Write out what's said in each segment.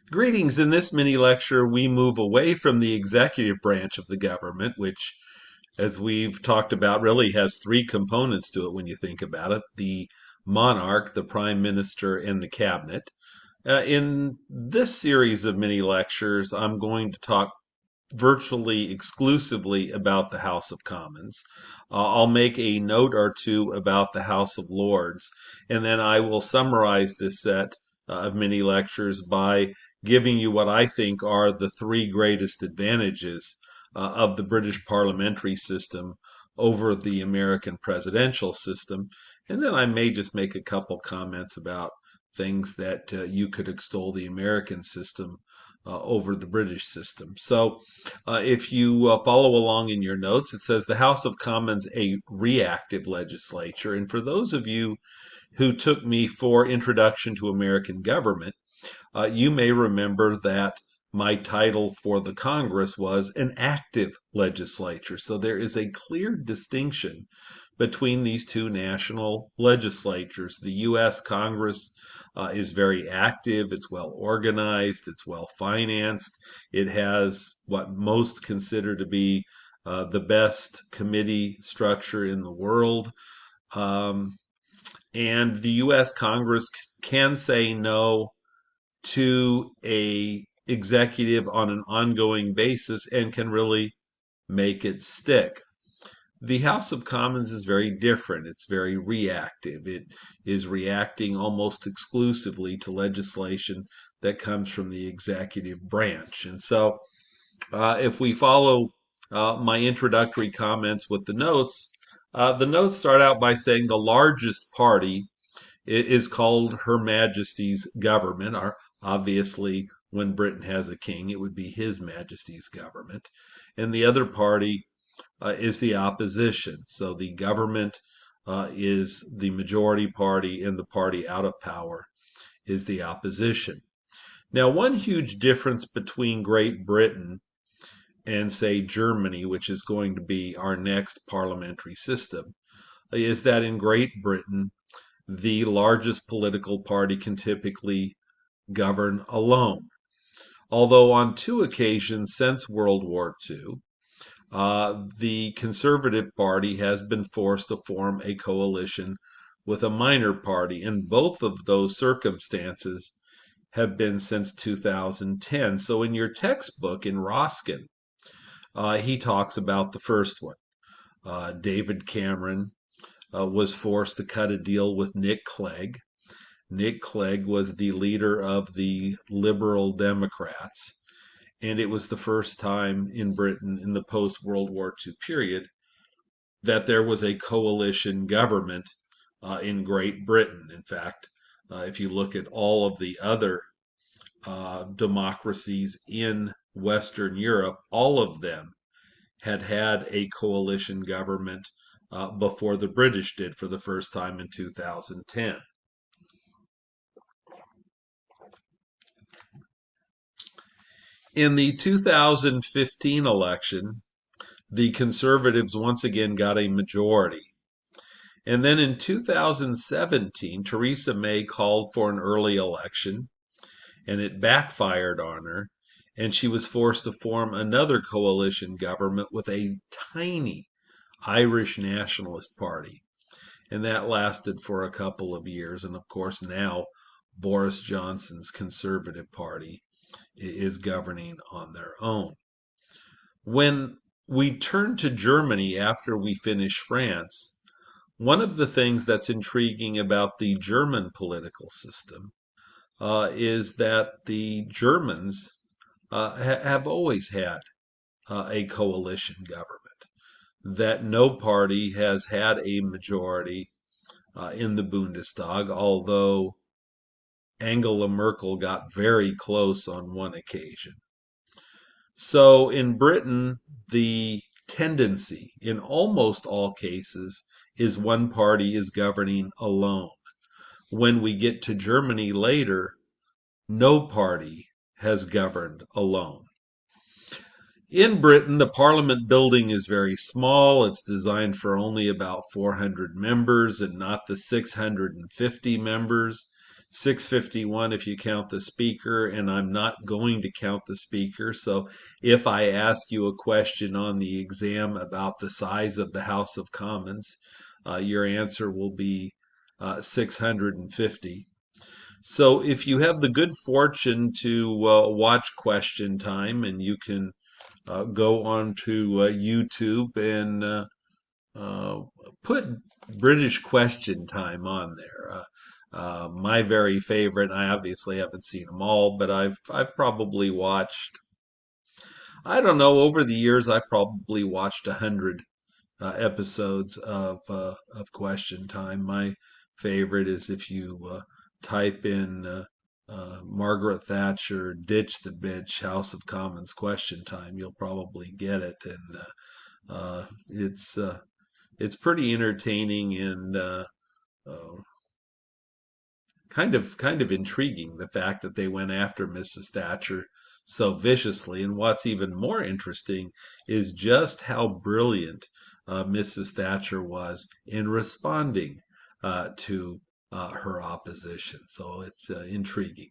Greetings. In this mini lecture, we move away from the executive branch of the government, which, as we've talked about, really has three components to it when you think about it: the monarch, the prime minister, and the cabinet. In this series of mini lectures, I'm going to talk virtually exclusively about the House of Commons. I'll make a note or two about the House of Lords, and then I will summarize this set of mini lectures by giving you what I think are the three greatest advantages of the British parliamentary system over the American presidential system. And then I may just make a couple comments about things that you could extol the American system over the British system. So if you follow along in your notes, it says the House of Commons a reactive legislature. And for those of you who took me for Introduction to American Government, you may remember that my title for the Congress was an active legislature. So there is a clear distinction between these two national legislatures. The U.S. Congress is very active, it's well organized, it's well financed, it has what most consider to be the best committee structure in the world. Um, and the U.S. Congress can say no to a executive on an ongoing basis and can really make it stick. The House of Commons is very different. It's very reactive. It is reacting almost exclusively to legislation that comes from the executive branch. And so, if we follow my introductory comments with the notes start out by saying the largest party is called Her Majesty's government. Obviously, when Britain has a king, it would be His Majesty's government. And the other party is the opposition. So the government is the majority party, and the party out of power is the opposition. Now, one huge difference between Great Britain and, say, Germany, which is going to be our next parliamentary system, is that in Great Britain, the largest political party can typically govern alone. Although on two occasions since World War II, the Conservative Party has been forced to form a coalition with a minor party, and both of those circumstances have been since 2010. So in your textbook in Roskin, he talks about the first one. David Cameron was forced to cut a deal with Nick Clegg. Nick Clegg was the leader of the Liberal Democrats, and it was the first time in Britain in the post-World War II period that there was a coalition government in Great Britain. In fact, if you look at all of the other democracies in Western Europe, all of them had a coalition government before the British did for the first time in 2010. In the 2015 election, the Conservatives once again got a majority. And then in 2017, Theresa May called for an early election, and it backfired on her, and she was forced to form another coalition government with a tiny Irish nationalist party. And that lasted for a couple of years. And of course, now Boris Johnson's Conservative Party is governing on their own. When we turn to Germany after we finish France, one of the things that's intriguing about the German political system is that the Germans have always had a coalition government, that no party has had a majority in the Bundestag, although Angela Merkel got very close on one occasion. So in Britain, the tendency in almost all cases is one party is governing alone. When we get to Germany later, no party has governed alone. In Britain, the parliament building is very small. It's designed for only about 400 members and not the 650 members 651 if you count the speaker, and I'm not going to count the speaker. So if I ask you a question on the exam about the size of the House of Commons, your answer will be 650. So if you have the good fortune to watch Question Time, and you can go on to YouTube and uh, put British Question Time on there. My very favorite. I obviously haven't seen them all, but I've probably watched. I don't know. Over the years, I probably watched 100 episodes of Question Time. My favorite is if you type in Margaret Thatcher, ditch the bitch, House of Commons Question Time. You'll probably get it, and it's pretty entertaining and uh, kind of intriguing, the fact that they went after Mrs. Thatcher so viciously. And what's even more interesting is just how brilliant Mrs. Thatcher was in responding to her opposition. So it's intriguing.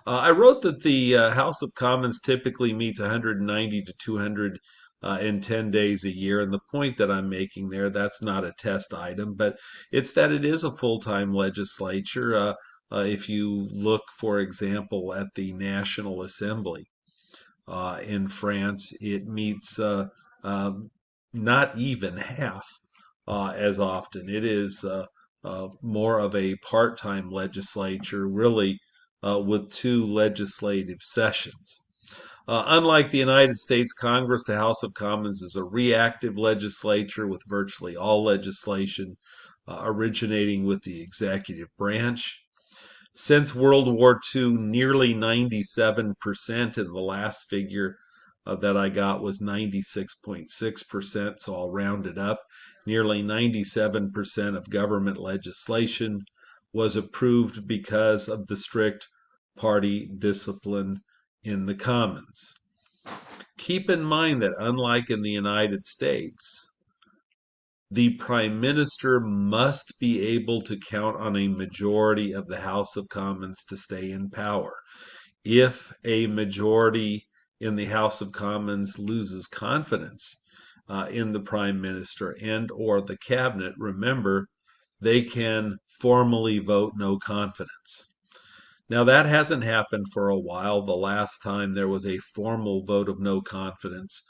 I wrote that the House of Commons typically meets 190 to 210 days a year. And the point that I'm making there, that's not a test item, but it's that it is a full-time legislature. If you look, for example, at the National Assembly in France, it meets um, not even half as often. It is more of a part-time legislature, really, with two legislative sessions. Unlike the United States Congress, the House of Commons is a reactive legislature with virtually all legislation originating with the executive branch. Since World War II, nearly 97%, and the last figure that I got was 96.6%, so I'll round it up. Nearly 97% of government legislation was approved because of the strict party discipline in the Commons. Keep in mind that, unlike in the United States, the Prime Minister must be able to count on a majority of the House of Commons to stay in power. If a majority in the House of Commons loses confidence in the Prime Minister and or the Cabinet, remember, they can formally vote no confidence. Now, that hasn't happened for a while. The last time there was a formal vote of no confidence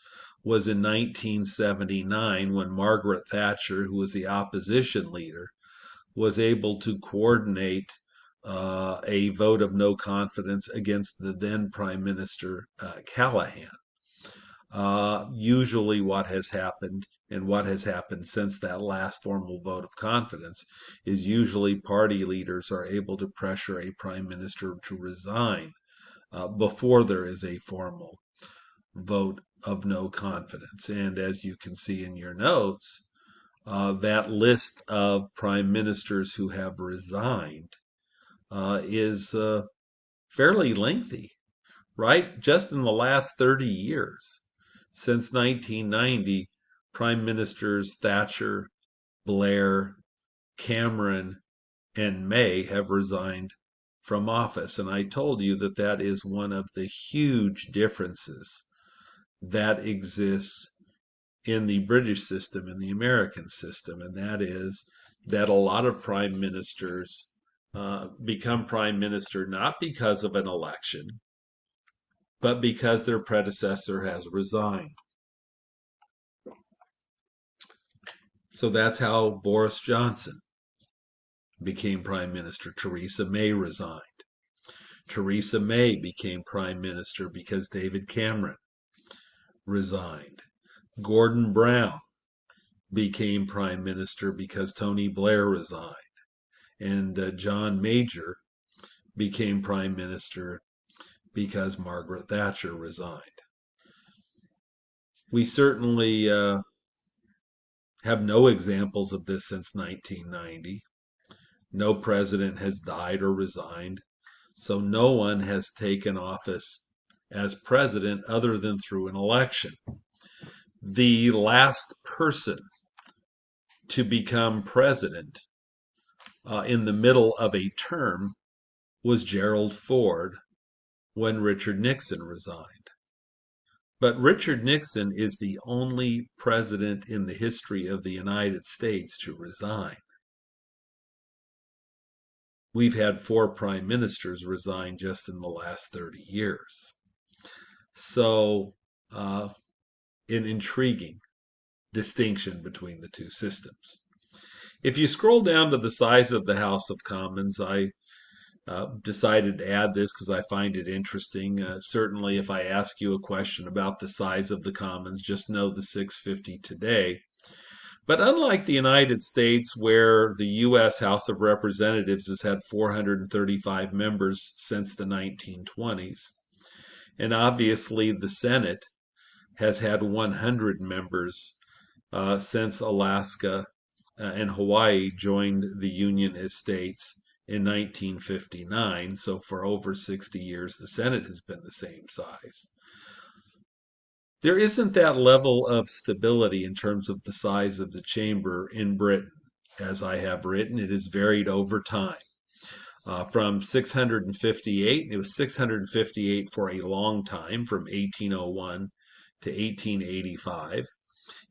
was in 1979, when Margaret Thatcher, who was the opposition leader, was able to coordinate a vote of no confidence against the then Prime Minister Callahan. Usually, what has happened, and what has happened since that last formal vote of confidence, is usually party leaders are able to pressure a prime minister to resign before there is a formal vote of no confidence. And as you can see in your notes, that list of prime ministers who have resigned is fairly lengthy, right? Just in the last 30 years, since 1990, Prime Ministers Thatcher, Blair, Cameron, and May have resigned from office. And I told you that that is one of the huge differences that exists in the British system and the American system. And that is that a lot of prime ministers become prime minister not because of an election, but because their predecessor has resigned. So that's how Boris Johnson became prime minister. Theresa May resigned. Theresa May became prime minister because David Cameron resigned. Gordon Brown became prime minister because Tony Blair resigned. And John Major became prime minister because Margaret Thatcher resigned. We certainly have no examples of this since 1990. No president has died or resigned, so no one has taken office as president other than through an election. The last person to become president in the middle of a term was Gerald Ford when Richard Nixon resigned. But Richard Nixon is the only president in the history of the United States to resign. We've had 4 prime ministers resign just in the last 30 years. So, an intriguing distinction between the two systems. If you scroll down to the size of the House of Commons, I decided to add this because I find it interesting. Certainly, if I ask you a question about the size of the Commons, just know the 650 today. But unlike the United States, where the U.S. House of Representatives has had 435 members since the 1920s, and obviously the Senate has had 100 members since Alaska and Hawaii joined the Union as states in 1959. So for over 60 years, the Senate has been the same size. There isn't that level of stability in terms of the size of the chamber in Britain. As I have written, it has varied over time. From 658, it was 658 for a long time, from 1801 to 1885.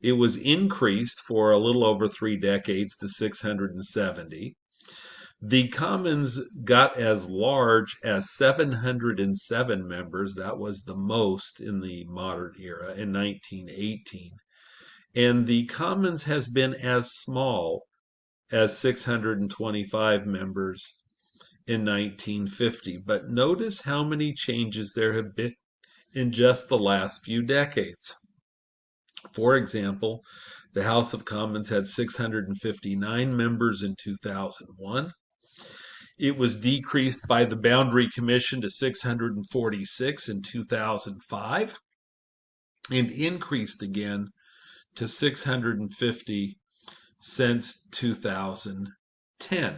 It was increased for a little over 3 decades to 670. The Commons got as large as 707 members. That was the most in the modern era in 1918. And the Commons has been as small as 625 members in 1950. But notice how many changes there have been in just the last few decades. For example, the House of Commons had 659 members in 2001. It was decreased by the Boundary Commission to 646 in 2005 and increased again to 650 since 2010.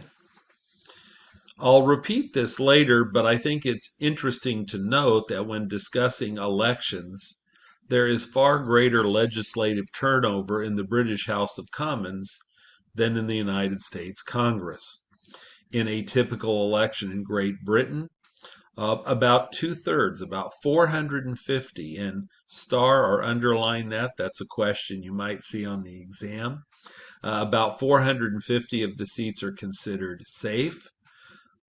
I'll repeat this later, but I think it's interesting to note that when discussing elections, there is far greater legislative turnover in the British House of Commons than in the United States Congress. In a typical election in Great Britain, about 2/3, about 450, and star or underline that, that's a question you might see on the exam. About 450 of the seats are considered safe.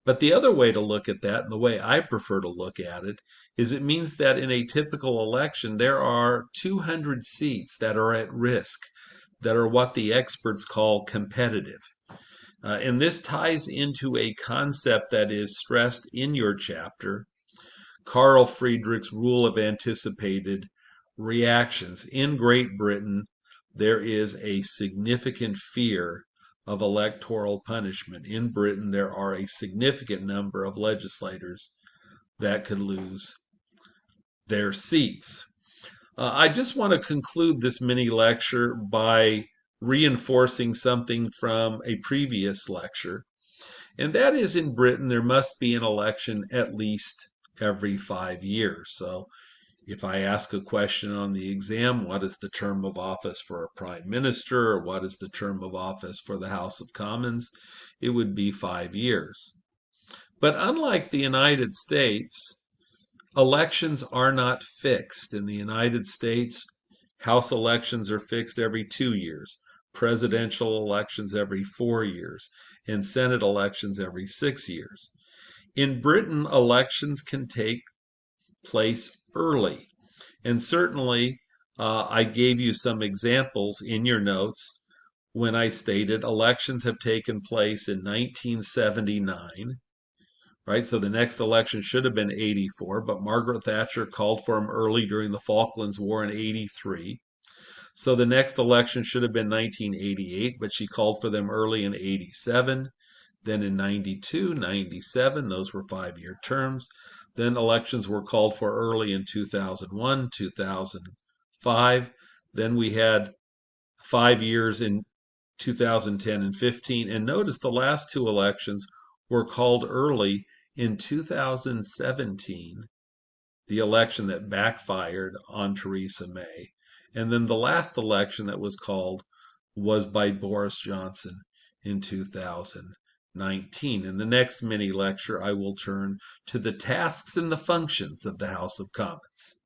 But the other way to look at that, and the way I prefer to look at it, is it means that in a typical election, there are 200 seats that are at risk, that are what the experts call competitive. And this ties into a concept that is stressed in your chapter, Carl Friedrich's rule of anticipated reactions. In Great Britain, there is a significant fear of electoral punishment. In Britain, there are a significant number of legislators that could lose their seats. I just want to conclude this mini lecture by reinforcing something from a previous lecture. And that is, in Britain, there must be an election at least every 5 years. So if I ask a question on the exam, what is the term of office for a prime minister, or what is the term of office for the House of Commons, it would be 5 years. But unlike the United States, elections are not fixed. In the United States, House elections are fixed every 2 years, presidential elections every 4 years, and Senate elections every 6 years. In Britain, elections can take place early. And certainly, I gave you some examples in your notes when I stated elections have taken place in 1979. Right, so the next election should have been 84, but Margaret Thatcher called for them early during the Falklands War in 83. So the next election should have been 1988, but she called for them early in 87. Then in 92, 97, those were 5-year terms. Then elections were called for early in 2001, 2005. Then we had 5 years in 2010 and 15. And notice the last 2 elections were called early in 2017, the election that backfired on Theresa May. And then the last election that was called was by Boris Johnson in 2019. 19. In the next mini lecture, I will turn to the tasks and the functions of the House of Commons.